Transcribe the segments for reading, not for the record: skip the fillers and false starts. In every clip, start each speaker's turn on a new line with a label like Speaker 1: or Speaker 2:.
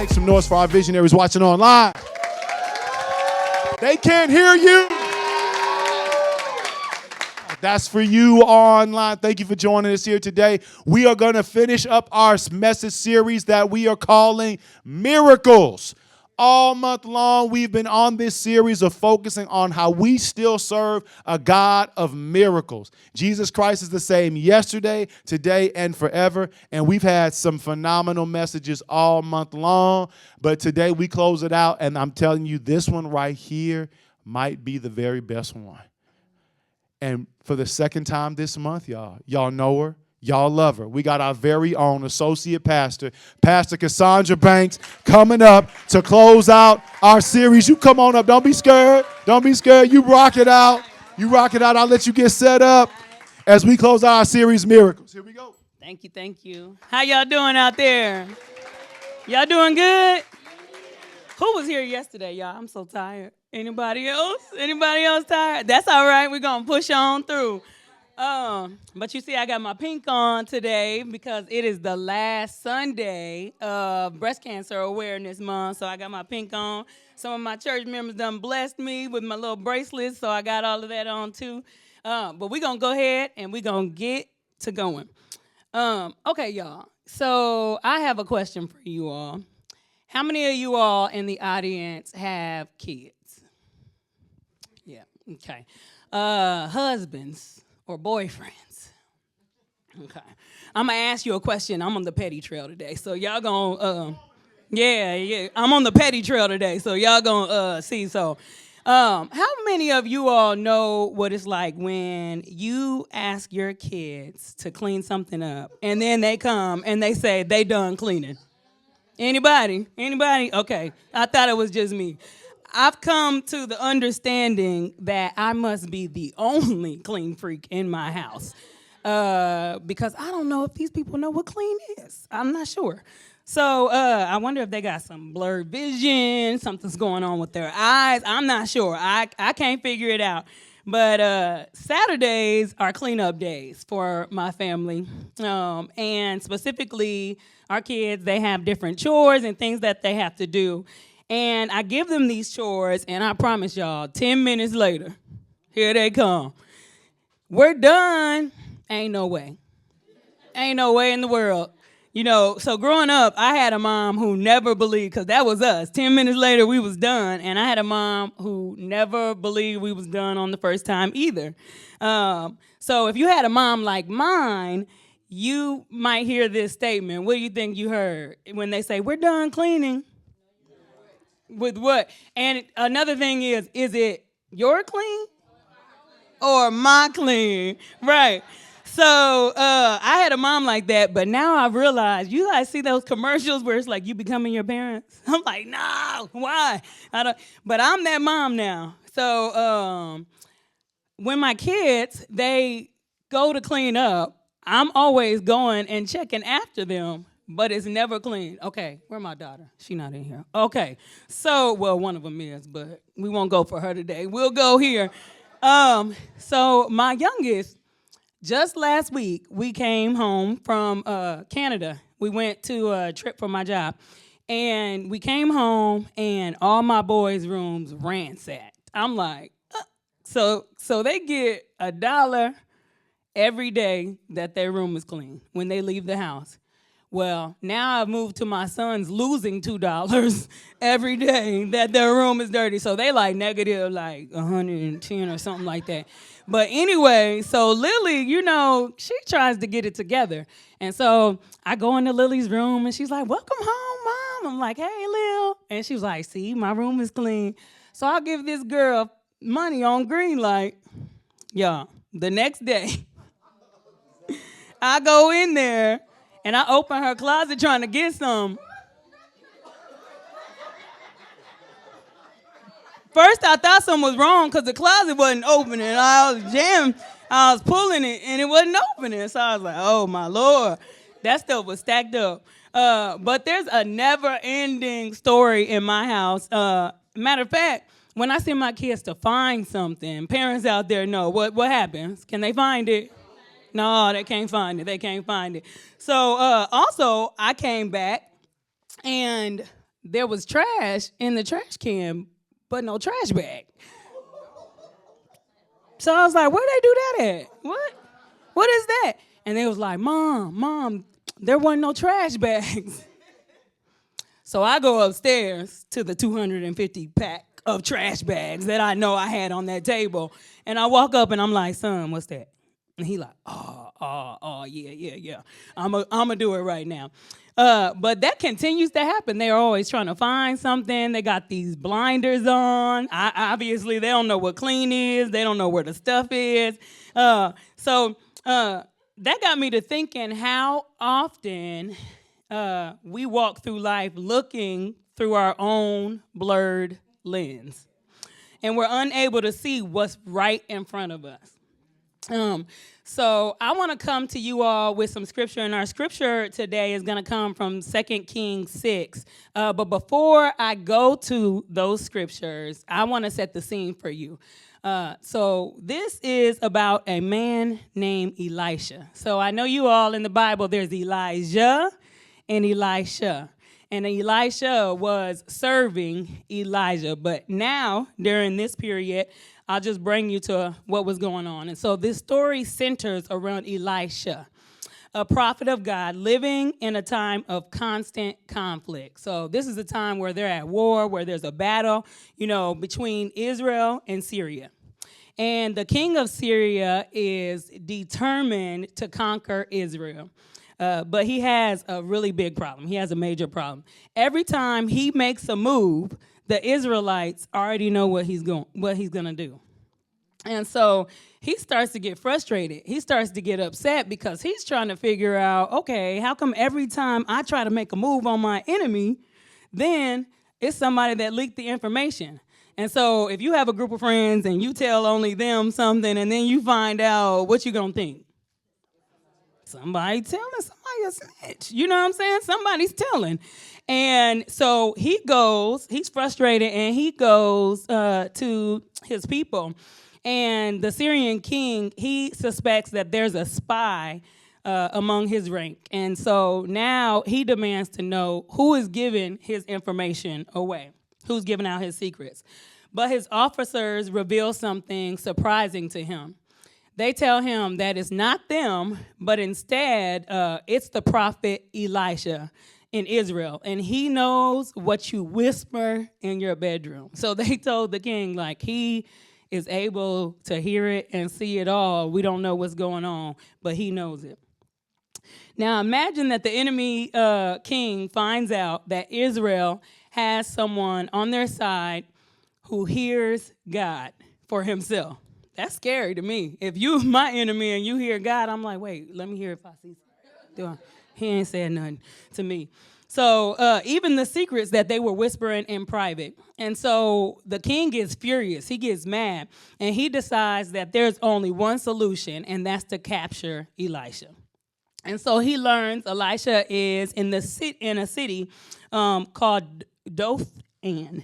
Speaker 1: Make some noise for our visionaries watching online. They can't hear you. That's for you online. Thank you for joining us here today. We are going to finish up our message series that we are calling Miracles. All month long, we've been on this series of focusing on how we still serve a God of miracles. Jesus Christ is the same yesterday, today, and forever. And we've had some phenomenal messages all month long. But today we close it out, and I'm telling you, this one right here might be the very best one. And for the second time this month, y'all know her. Y'all love her. We got our very own associate pastor, Pastor Cassandra Banks, coming up to close out our series. You come on up. Don't be scared. Don't be scared. You rock it out. You rock it out. I'll let you get set up as we close out our series, Miracles. Here we go.
Speaker 2: Thank you. Thank you. How y'all doing out there? Y'all doing good? Who was here yesterday, y'all? I'm so tired. Anybody else? Anybody else tired? That's all right. We're going to push on through. But you see, I got my pink on today because it is the last Sunday of Breast Cancer Awareness Month. So I got my pink on. Some of my church members done blessed me with my little bracelets, so I got all of that on too. But we're going to go ahead and we're going to get to going. Okay, y'all. So I have a question for you all. How many of you all in the audience have kids? Yeah, okay. Husbands or boyfriends? Okay. I'm going to ask you a question. I'm on the petty trail today. So y'all going to, I'm on the petty trail today. So y'all going to see. So how many of you all know what it's like when you ask your kids to clean something up and then they come and they say they done cleaning? Anybody? Anybody? Okay. I thought it was just me. I've come to the understanding that I must be the only clean freak in my house because I don't know if these people know what clean is. I'm not sure. So I wonder if they got some blurred vision, something's going on with their eyes. I'm not sure. I can't figure it out. But Saturdays are cleanup days for my family. And specifically, our kids, they have different chores and things that they have to do. And I give them these chores, and I promise y'all, 10 minutes later, here they come. We're done. Ain't no way. Ain't no way in the world. You know, so growing up, I had a mom who never believed, because that was us. 10 minutes later, we was done. And I had a mom who never believed we was done on the first time either. So if you had a mom like mine, you might hear this statement. What do you think you heard when they say, we're done cleaning? With what? And another thing is it your clean or my clean? Right. So I had a mom like that, but now I realize, you guys see those commercials where it's like you becoming your parents? I'm like, no, why? But I'm that mom now. So when my kids, they go to clean up, I'm always going and checking after them. But it's never clean. Okay, where's my daughter? She not in here. Okay, so, well, one of them is, but we won't go for her today. We'll go here. So my youngest, just last week, we came home from Canada. We went to a trip for my job. And we came home, and all my boys' rooms ransacked. I'm like, so they get $1 every day that their room is clean when they leave the house. Well, now I've moved to my sons losing $2 every day that their room is dirty. So they like negative like 110 or something like that. But anyway, so Lily, you know, she tries to get it together. And so I go into Lily's room and she's like, welcome home, Mom. I'm like, hey, Lil. And she was like, see, my room is clean. So I'll give this girl money on green light. Y'all, the next day, I go in there. And I open her closet trying to get some. First, I thought something was wrong because the closet wasn't opening. I was jamming. I was pulling it, and it wasn't opening. So I was like, oh, my Lord. That stuff was stacked up. But there's a never-ending story in my house. Matter of fact, when I send my kids to find something, parents out there know what happens. Can they find it? No, they can't find it. They can't find it. So also, I came back, and there was trash in the trash can, but no trash bag. So I was like, where they do that at? What is that? And they was like, Mom, there wasn't no trash bags. So I go upstairs to the 250 pack of trash bags that I know I had on that table. And I walk up and I'm like, son, what's that? And he like, yeah. I'm gonna do it right now. But that continues to happen. They're always trying to find something. They got these blinders on. Obviously, they don't know what clean is. They don't know where the stuff is. So that got me to thinking how often we walk through life looking through our own blurred lens. And we're unable to see what's right in front of us. So I want to come to you all with some scripture, and our scripture today is going to come from 2 Kings 6. But before I go to those scriptures, I want to set the scene for you. So this is about a man named Elisha. So I know you all in the Bible, there's Elijah and Elisha. And Elisha was serving Elijah. But now, during this period, I'll just bring you to what was going on. And so this story centers around Elisha, a prophet of God living in a time of constant conflict. So this is a time where they're at war, where there's a battle, between Israel and Syria. And the king of Syria is determined to conquer Israel. But he has a really big problem. He has a major problem. Every time he makes a move, the Israelites already know what he's going to do. And so he starts to get frustrated. He starts to get upset because he's trying to figure out, okay, how come every time I try to make a move on my enemy, then it's somebody that leaked the information. And so if you have a group of friends and you tell only them something and then you find out, what you gonna think? Somebody telling, somebody a snitch. You know what I'm saying? Somebody's telling. And so he's frustrated, and he goes to his people. And the Syrian king, he suspects that there's a spy among his rank. And so now he demands to know who is giving his information away, who's giving out his secrets. But his officers reveal something surprising to him. They tell him that it's not them, but instead it's the prophet Elisha in Israel. And he knows what you whisper in your bedroom. So they told the king, like, he is able to hear it and see it all. We don't know what's going on, but he knows it. Now imagine that the enemy king finds out that Israel has someone on their side who hears God for himself. That's scary to me. If you my enemy and you hear God, I'm like, wait, let me hear if I see something. He ain't said nothing to me. So even the secrets that they were whispering in private. And so the king gets furious. He gets mad. And he decides that there's only one solution, and that's to capture Elisha. And so he learns Elisha is in a city called Dothan.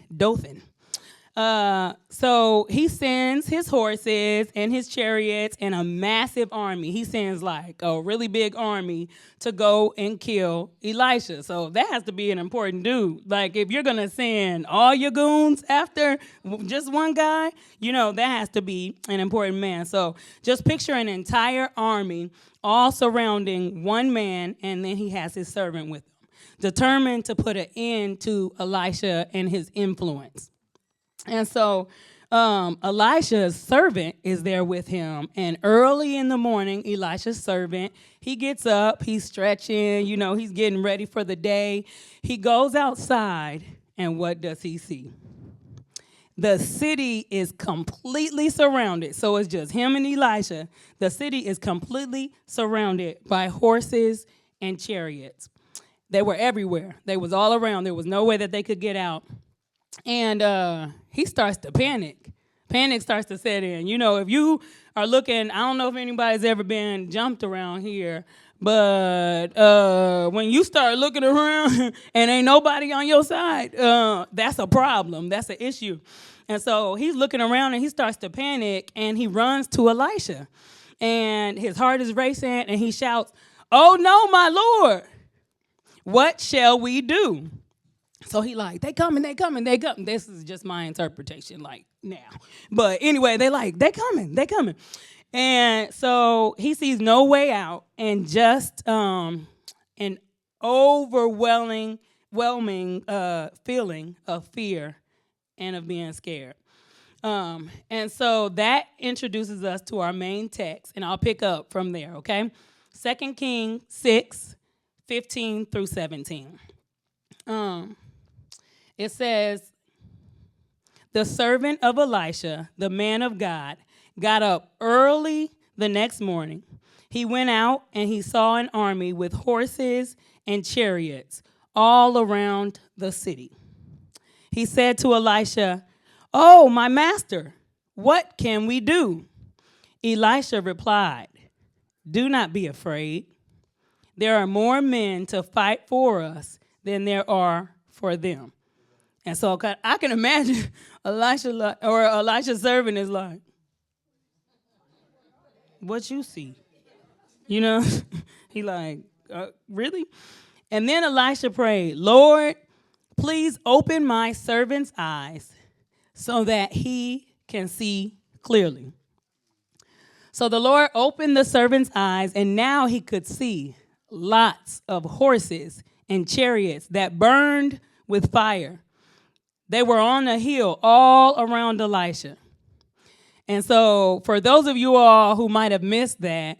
Speaker 2: So he sends his horses and his chariots and a massive army. He sends like a really big army to go and kill Elisha. So that has to be an important dude. Like, if you're going to send all your goons after just one guy, that has to be an important man. So just picture an entire army all surrounding one man, and then he has his servant with him, determined to put an end to Elisha and his influence. And so Elisha's servant is there with him. And early in the morning, Elisha's servant, he gets up, he's stretching, he's getting ready for the day. He goes outside, and what does he see? The city is completely surrounded. So it's just him and Elisha. The city is completely surrounded by horses and chariots. They were everywhere. They was all around. There was no way that they could get out. And he starts to panic. Panic starts to set in. If you are looking, I don't know if anybody's ever been jumped around here, but when you start looking around and ain't nobody on your side, that's a problem. That's an issue. And so he's looking around and he starts to panic, and he runs to Elisha. And his heart is racing, and he shouts, "Oh no, my Lord, what shall we do?" So he like, they coming, they coming, they coming. This is just my interpretation, like now. But anyway, they coming, they coming. And so he sees no way out and just an overwhelming feeling of fear and of being scared. And so that introduces us to our main text, and I'll pick up from there, okay? 2 Kings 6, 15 through 17. It says, the servant of Elisha, the man of God, got up early the next morning. He went out and he saw an army with horses and chariots all around the city. He said to Elisha, "Oh, my master, what can we do?" Elisha replied, "Do not be afraid. There are more men to fight for us than there are for them." And so I can imagine Elisha's servant is like, "What you see?" You know, he like, really? And then Elisha prayed, "Lord, please open my servant's eyes so that he can see clearly." So the Lord opened the servant's eyes, and now he could see lots of horses and chariots that burned with fire. They were on a hill all around Elisha. And so for those of you all who might have missed that,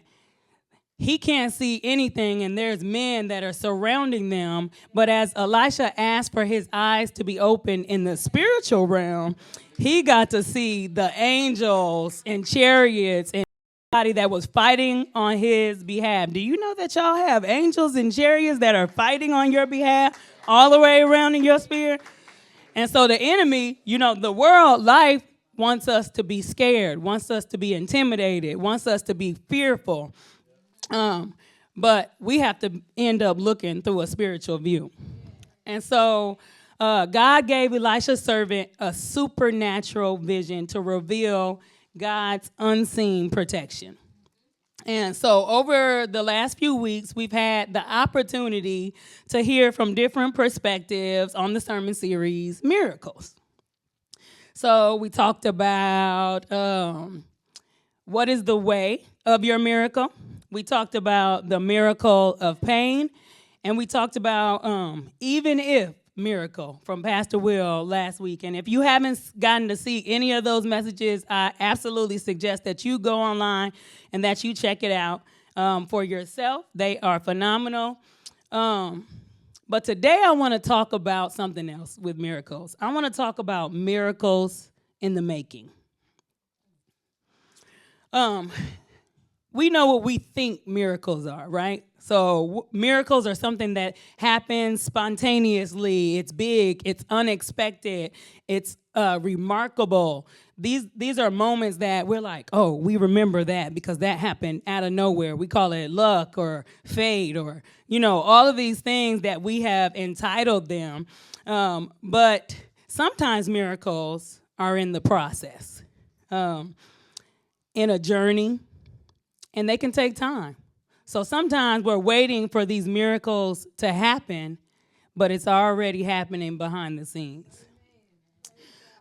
Speaker 2: he can't see anything, and there's men that are surrounding them. But as Elisha asked for his eyes to be open in the spiritual realm, he got to see the angels and chariots and everybody that was fighting on his behalf. Do you know that y'all have angels and chariots that are fighting on your behalf all the way around in your sphere? And so the enemy, the world, life, wants us to be scared, wants us to be intimidated, wants us to be fearful. But we have to end up looking through a spiritual view. And so God gave Elisha's servant a supernatural vision to reveal God's unseen protection. And so over the last few weeks, we've had the opportunity to hear from different perspectives on the sermon series, Miracles. So we talked about what is the way of your miracle. We talked about the miracle of pain. And we talked about even if miracle from Pastor Will last week. And if you haven't gotten to see any of those messages, I absolutely suggest that you go online and that you check it out for yourself. They are phenomenal. But today I want to talk about something else with miracles. I want to talk about miracles in the making. We know what we think miracles are, right? So miracles are something that happens spontaneously. It's big. It's unexpected. It's remarkable. These are moments that we're like, oh, we remember that because that happened out of nowhere. We call it luck or fate or, all of these things that we have entitled them. But sometimes miracles are in the process, in a journey, and they can take time. So sometimes we're waiting for these miracles to happen, but it's already happening behind the scenes.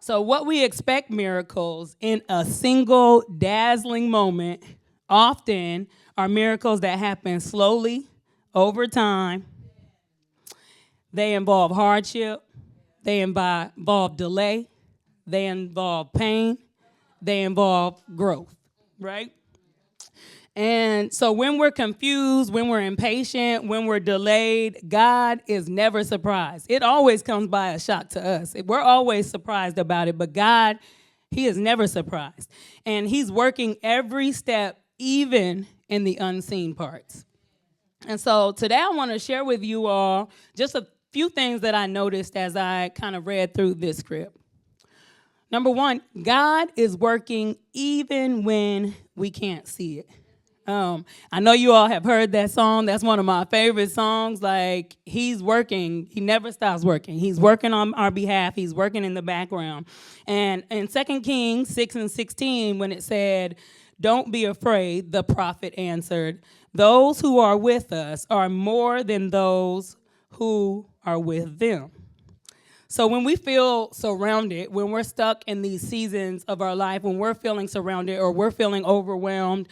Speaker 2: So what we expect miracles in a single dazzling moment often are miracles that happen slowly over time. They involve hardship. They involve delay. They involve pain. They involve growth, right? And so when we're confused, when we're impatient, when we're delayed, God is never surprised. It always comes by a shock to us. We're always surprised about it, but God, he is never surprised. And he's working every step, even in the unseen parts. And so today I want to share with you all just a few things that I noticed as I kind of read through this script. Number one, God is working even when we can't see it. I know you all have heard that song. That's one of my favorite songs. Like, he's working. He never stops working. He's working on our behalf. He's working in the background. And in 2 Kings 6 and 16, when it said, "Don't be afraid," the prophet answered, "Those who are with us are more than those who are with them." So when we feel surrounded, when we're stuck in these seasons of our life, when we're feeling surrounded or we're feeling overwhelmed,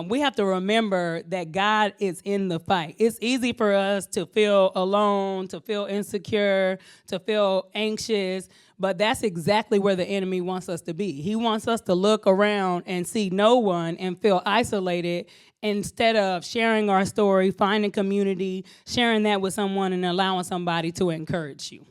Speaker 2: we have to remember that God is in the fight. It's easy for us to feel alone, to feel insecure, to feel anxious, but that's exactly where the enemy wants us to be. He wants us to look around and see no one and feel isolated instead of sharing our story, finding community, sharing that with someone, and allowing somebody to encourage you.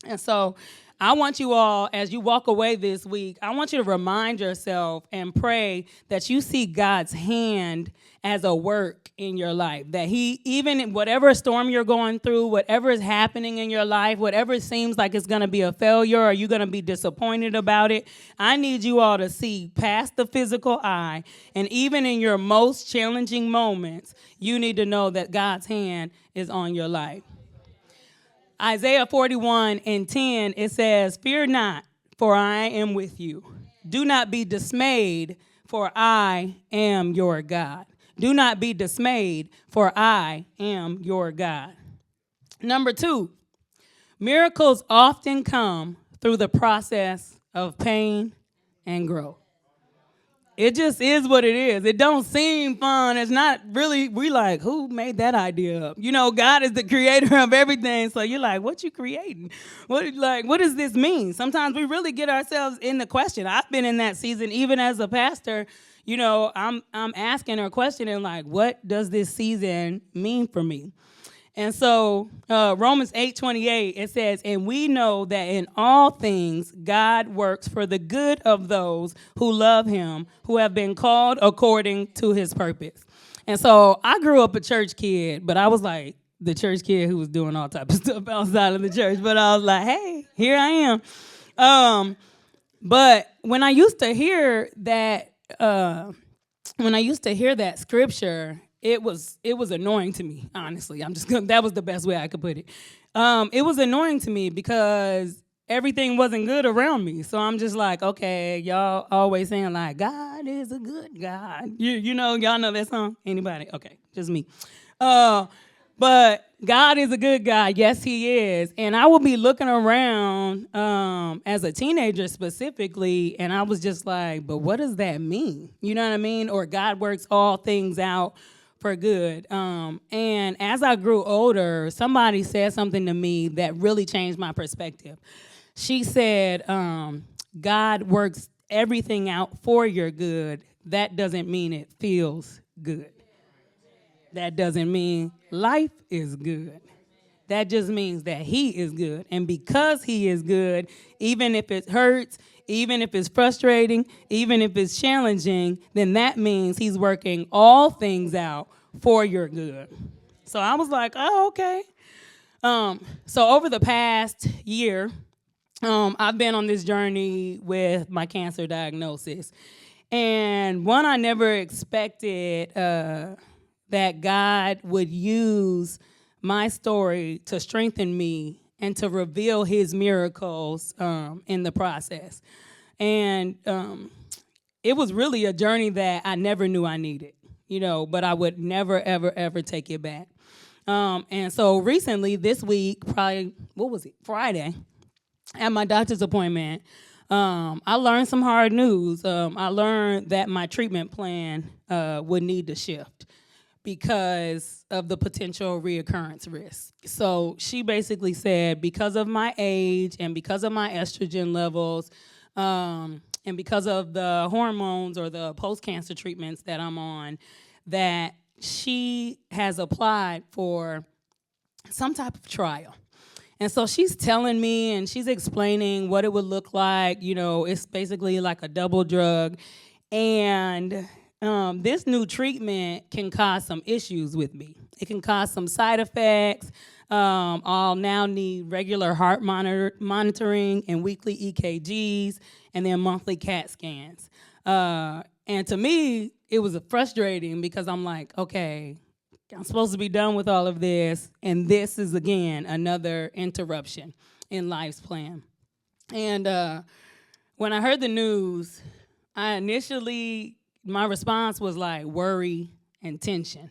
Speaker 2: And so I want you all, as you walk away this week, I want you to remind yourself and pray that you see God's hand as a work in your life. That he, even in whatever storm you're going through, whatever is happening in your life, whatever seems like it's going to be a failure or you're going to be disappointed about it, I need you all to see past the physical eye. And even in your most challenging moments, you need to know that God's hand is on your life. Isaiah 41:10, it says, "Fear not, for I am with you. Do not be dismayed, for I am your God." Do not be dismayed, for I am your God. Number 2, miracles often come through the process of pain and growth. It just is what it is. It don't seem fun. It's not really, we like, who made that idea up? You know, God is the creator of everything. So you're like, what you creating? What does this mean? Sometimes we really get ourselves in the question. I've been in that season, even as a pastor. You know, I'm asking or questioning, like, what does this season mean for me? And so Romans 8:28, it says, "And we know that in all things God works for the good of those who love him, who have been called according to his purpose." And so I grew up a church kid, but I was like the church kid who was doing all types of stuff outside of the church. But I was like, hey, here I am. But when I used to hear that, scripture, it was annoying to me, honestly. That was the best way I could put it. It was annoying to me because everything wasn't good around me. So I'm just like, okay, y'all always saying like, God is a good God. You know, y'all know that song? Anybody? Okay, just me. But God is a good God. Yes, he is. And I would be looking around as a teenager specifically, and I was just like, but what does that mean? You know what I mean? Or God works all things out for good. And as I grew older, somebody said something to me that really changed my perspective. She said, God works everything out for your good. That doesn't mean it feels good. That doesn't mean life is good. That just means that he is good. And because he is good, even if it hurts, even if it's frustrating, even if it's challenging, then that means he's working all things out for your good. So I was like, oh, okay. So over the past year, I've been on this journey with my cancer diagnosis. And one, I never expected that God would use my story to strengthen me and to reveal his miracles in the process. And it was really a journey that I never knew I needed, you know, but I would never, ever, ever take it back. And so recently, this week, probably, Friday, at my doctor's appointment, I learned some hard news. I learned that my treatment plan would need to shift because of the potential reoccurrence risk. So she basically said, because of my age and because of my estrogen levels, and because of the hormones or the post-cancer treatments that I'm on, that she has applied for some type of trial. And so she's telling me and she's explaining what it would look like. You know, it's basically like a double drug. And this new treatment can cause some issues with me. It can cause some side effects. I'll now need regular heart monitoring and weekly EKGs and then monthly CAT scans. And to me, it was frustrating because I'm like, okay, I'm supposed to be done with all of this, and this is, again, another interruption in life's plan. And when I heard the news, my response was like worry and tension.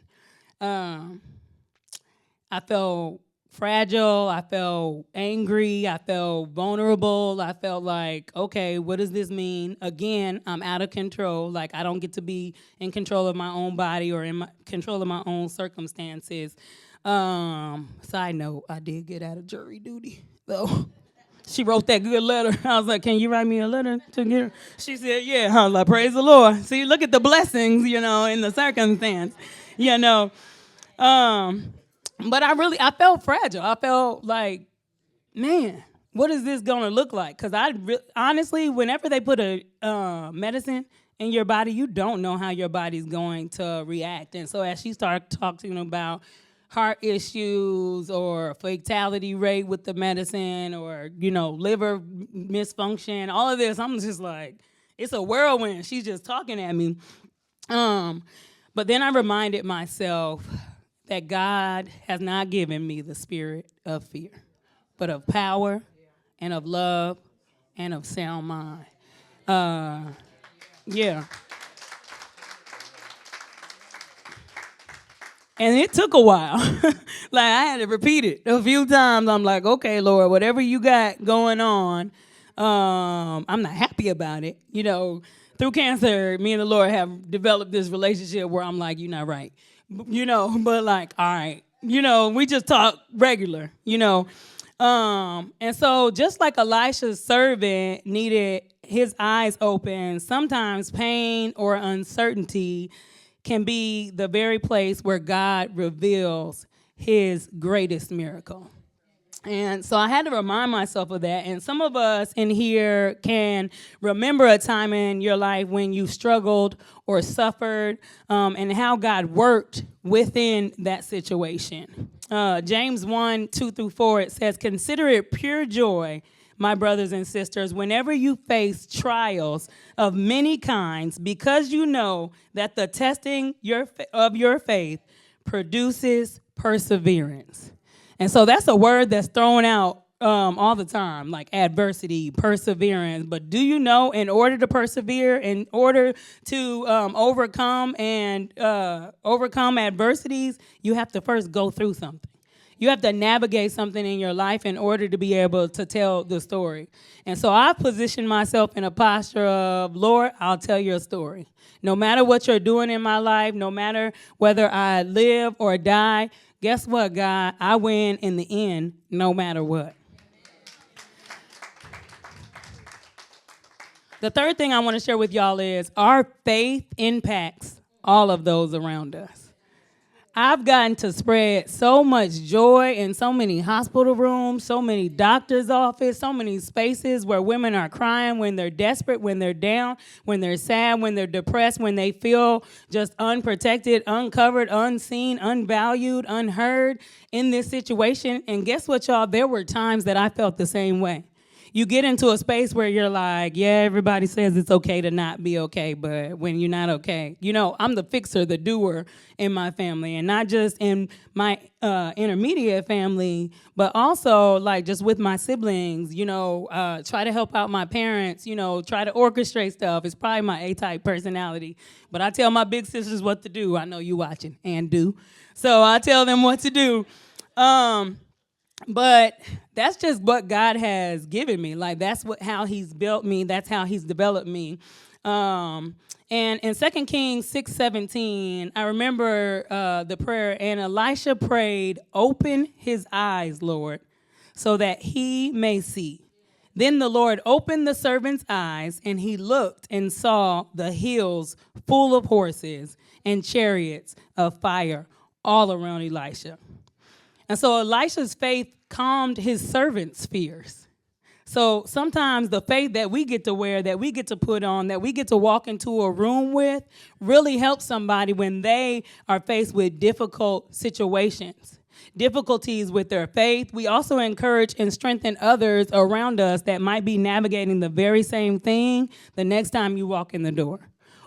Speaker 2: I felt fragile. I felt angry. I felt vulnerable. I felt like, okay, what does this mean? Again, I'm out of control. Like, I don't get to be in control of my own body or control of my own circumstances. Side note, I did get out of jury duty, though. She wrote that good letter. I was like, can you write me a letter to get her? She said, yeah. I was like, praise the Lord. See, look at the blessings, in the circumstance, you know. Um, but I felt fragile. I felt like, man, what is this going to look like? Because honestly, whenever they put a medicine in your body, you don't know how your body's going to react. And so as she started talking about heart issues or fatality rate with the medicine or, liver misfunction, all of this, I'm just like, it's a whirlwind. She's just talking at me. But then I reminded myself that God has not given me the spirit of fear, but of power and of love and of sound mind. Yeah. And it took a while. Like, I had to repeat it a few times. I'm like, okay, Lord, whatever you got going on, I'm not happy about it. Through cancer, me and the Lord have developed this relationship where I'm like, you're not right. But like, all right. We just talk regular, And so just like Elisha's servant needed his eyes open, sometimes pain or uncertainty can be the very place where God reveals his greatest miracle. And so I had to remind myself of that. And some of us in here can remember a time in your life when you struggled or suffered, and how God worked within that situation. James 1:2-4, it says, "Consider it pure joy, my brothers and sisters, whenever you face trials of many kinds, because you know that the testing of your faith produces perseverance." And so that's a word that's thrown out all the time, like adversity, perseverance. But do you know, in order to persevere, in order to overcome adversities, you have to first go through something. You have to navigate something in your life in order to be able to tell the story. And so I position myself in a posture of, Lord, I'll tell your story. No matter what you're doing in my life, no matter whether I live or die, guess what, God? I win in the end, no matter what. The third thing I want to share with y'all is our faith impacts all of those around us. I've gotten to spread so much joy in so many hospital rooms, so many doctor's offices, so many spaces where women are crying when they're desperate, when they're down, when they're sad, when they're depressed, when they feel just unprotected, uncovered, unseen, unvalued, unheard in this situation. And guess what, y'all? There were times that I felt the same way. You get into a space where you're like, yeah, everybody says it's okay to not be okay, but when you're not okay, I'm the fixer, the doer in my family, and not just in my intermediate family, but also like just with my siblings, try to help out my parents, try to orchestrate stuff. It's probably my A-type personality, but I tell my big sisters what to do. I know you watching and do. So I tell them what to do. But that's just what God has given me. Like, that's how he's built me. That's how he's developed me. And in 2 Kings 6:17, I remember the prayer, and Elisha prayed, "Open his eyes, Lord, so that he may see." Then the Lord opened the servant's eyes, and he looked and saw the hills full of horses and chariots of fire all around Elisha. And so Elisha's faith calmed his servant's fears. So sometimes the faith that we get to wear, that we get to put on, that we get to walk into a room with really helps somebody when they are faced with difficult situations, difficulties with their faith. We also encourage and strengthen others around us that might be navigating the very same thing the next time you walk in the door.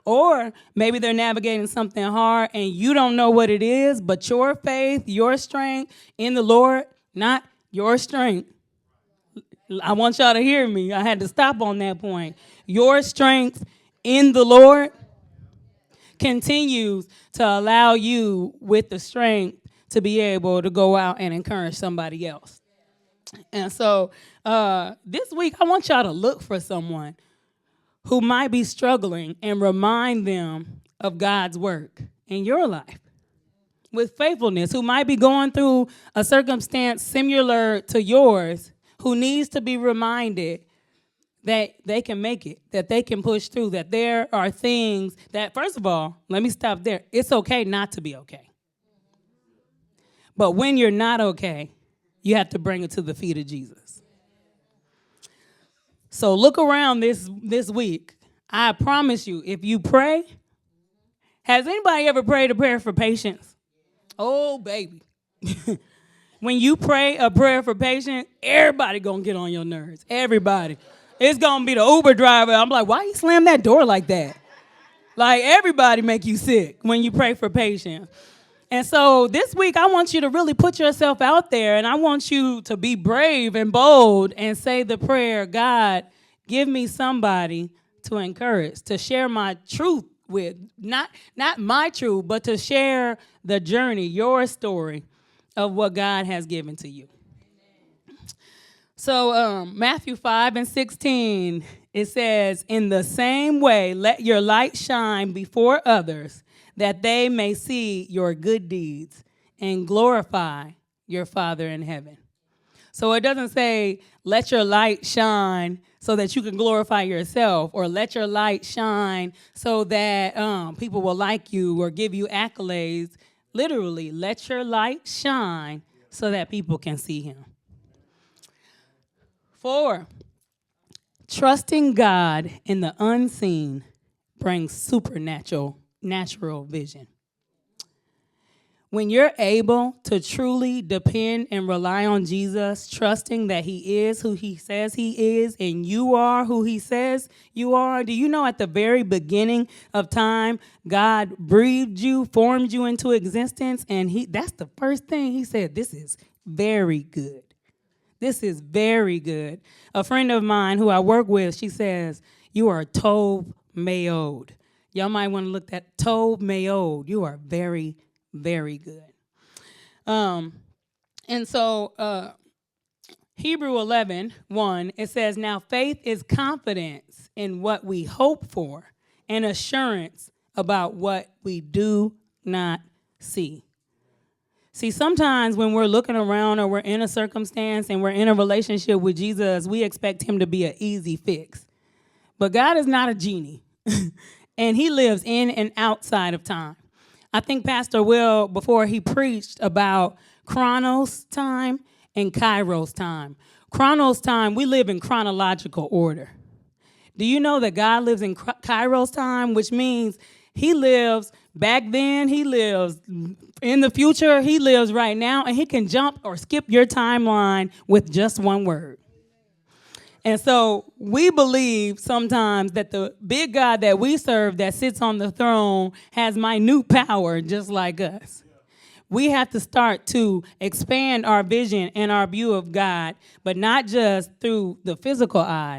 Speaker 2: Or maybe they're navigating something hard and you don't know what it is, but your faith, your strength in the Lord, not your strength. I want y'all to hear me. I had to stop on that point. Your strength in the Lord continues to allow you with the strength to be able to go out and encourage somebody else. And so this week, I want y'all to look for someone who might be struggling and remind them of God's work in your life with faithfulness, who might be going through a circumstance similar to yours, who needs to be reminded that they can make it, that they can push through, that there are things that, first of all, let me stop there. It's okay not to be okay. But when you're not okay, you have to bring it to the feet of Jesus. So look around this week. I promise you, if you pray, has anybody ever prayed a prayer for patience? Oh, baby. When you pray a prayer for patience, everybody gonna get on your nerves. Everybody. It's gonna be the Uber driver. I'm like, why you slam that door like that? Like, everybody make you sick when you pray for patience. And so this week, I want you to really put yourself out there, and I want you to be brave and bold and say the prayer, God, give me somebody to encourage, to share my truth with. Not my truth, but to share the journey, your story of what God has given to you. So Matthew 5:16, it says, in the same way, let your light shine before others, that they may see your good deeds and glorify your Father in heaven. So it doesn't say, let your light shine so that you can glorify yourself, or let your light shine so that people will like you or give you accolades. Literally, let your light shine so that people can see him. 4, trusting God in the unseen brings supernatural vision. When you're able to truly depend and rely on Jesus, trusting that he is who he says he is and you are who he says you are. Do you know at the very beginning of time, God breathed you, formed you into existence, and that's the first thing he said, this is very good. This is very good. A friend of mine who I work with, she says, you are tov meod. Y'all might want to look at tov meod. You are very, very good. And so Hebrew 11:1, it says, now faith is confidence in what we hope for and assurance about what we do not see. See, sometimes when we're looking around or we're in a circumstance and we're in a relationship with Jesus, we expect him to be an easy fix. But God is not a genie, and he lives in and outside of time. I think Pastor Will, before he preached about Chronos time and Kairos time. Chronos time, we live in chronological order. Do you know that God lives in Kairos time, which means he lives back then, he lives in the future, he lives right now, and he can jump or skip your timeline with just one word. And so we believe sometimes that the big God that we serve that sits on the throne has minute power just like us. We have to start to expand our vision and our view of God, but not just through the physical eye,